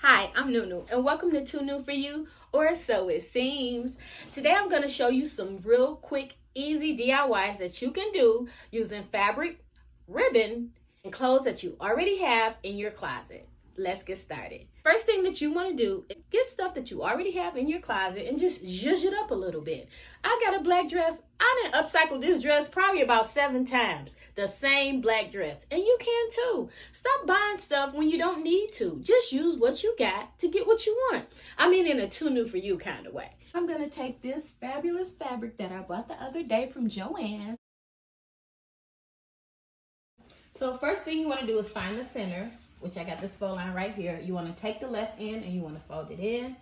Hi, I'm Nunu, and welcome to Too New For You, or So It Seems. Today I'm going to show you some real quick, easy DIYs that you can do using fabric, ribbon, and clothes that you already have in your closet. Let's get started. First thing that you want to do is get stuff that you already have in your closet and just zhuzh it up a little bit. I got a black dress. I done upcycled this dress probably about 7 times. The same black dress. And you can too. Stop buying stuff when you don't need to. Just use what you got to get what you want. I mean, in a Too New For You kind of way. I'm going to take this fabulous fabric that I bought the other day from Joann. So first thing you want to do is find the center, which I got this fold line right here. You want to take the left end and you want to fold it in.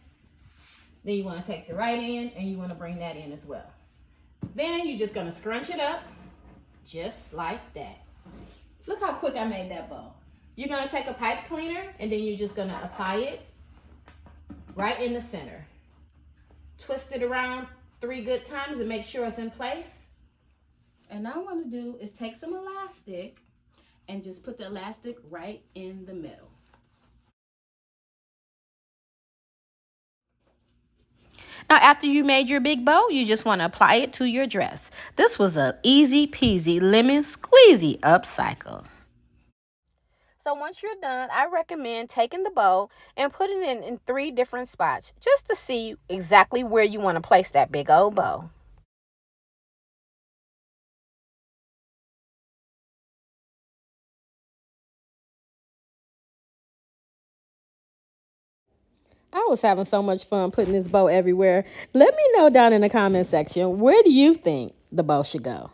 Then you want to take the right end and you want to bring that in as well. Then you're just going to scrunch it up just like that. Look how quick I made that bow. You're going to take a pipe cleaner and then you're just going to apply it right in the center. Twist it around 3 good times and make sure it's in place. And all I want to do is take some elastic and just put the elastic right in the middle. Now, after you made your big bow, you just want to apply it to your dress. This was an easy peasy lemon squeezy upcycle. So once you're done, I recommend taking the bow and putting it in 3 different spots just to see exactly where you want to place that big old bow. I was having so much fun putting this bow everywhere. Let me know down in the comment section, where do you think the bow should go?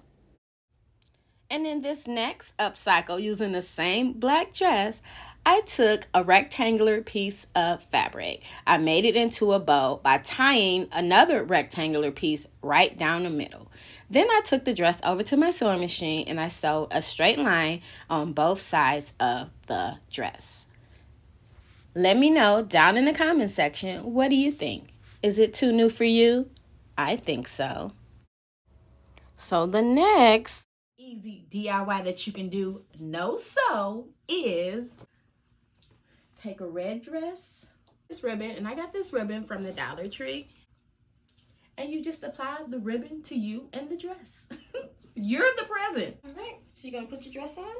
And in this next upcycle, using the same black dress, I took a rectangular piece of fabric. I made it into a bow by tying another rectangular piece right down the middle. Then I took the dress over to my sewing machine and I sewed a straight line on both sides of the dress. Let me know down in the comment section, what do you think? Is it too new for you? I think so. So the next easy DIY that you can do is take a red dress, this ribbon, and I got this ribbon from the Dollar Tree, and you just apply the ribbon to you and the dress. You're the present. All right, so you're going to put your dress on,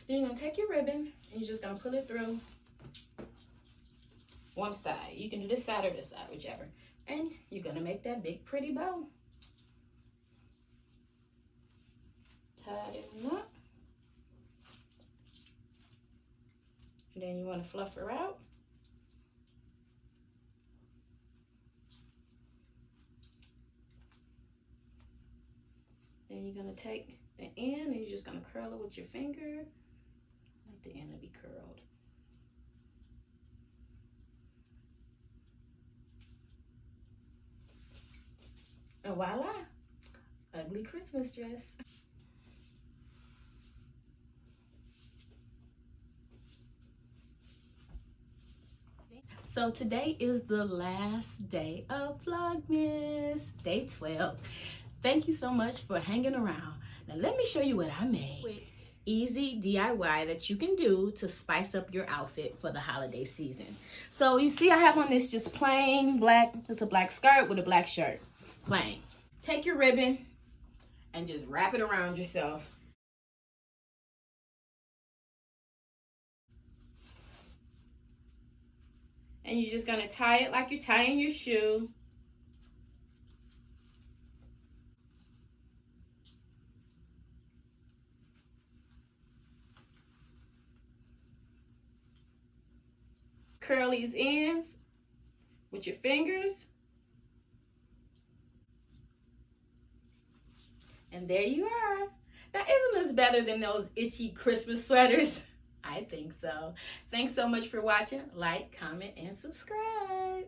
then you're going to take your ribbon, and you're just going to pull it through one side. You can do this side or this side, whichever. And you're going to make that big pretty bow. Tie it up. And then you want to fluff her out. Then you're going to take the end and you're just going to curl it with your finger. Let the end be curled. And voila, ugly Christmas dress. So today is the last day of Vlogmas, day 12. Thank you so much for hanging around. Now let me show you what I made. Easy DIY that you can do to spice up your outfit for the holiday season. So you see I have on this just plain black, it's a black skirt with a black shirt. Plain. Take your ribbon and just wrap it around yourself. And you're just going to tie it like you're tying your shoe. Curl these ends with your fingers. And there you are. Now, isn't this better than those itchy Christmas sweaters? I think so. Thanks so much for watching. Like, comment, and subscribe.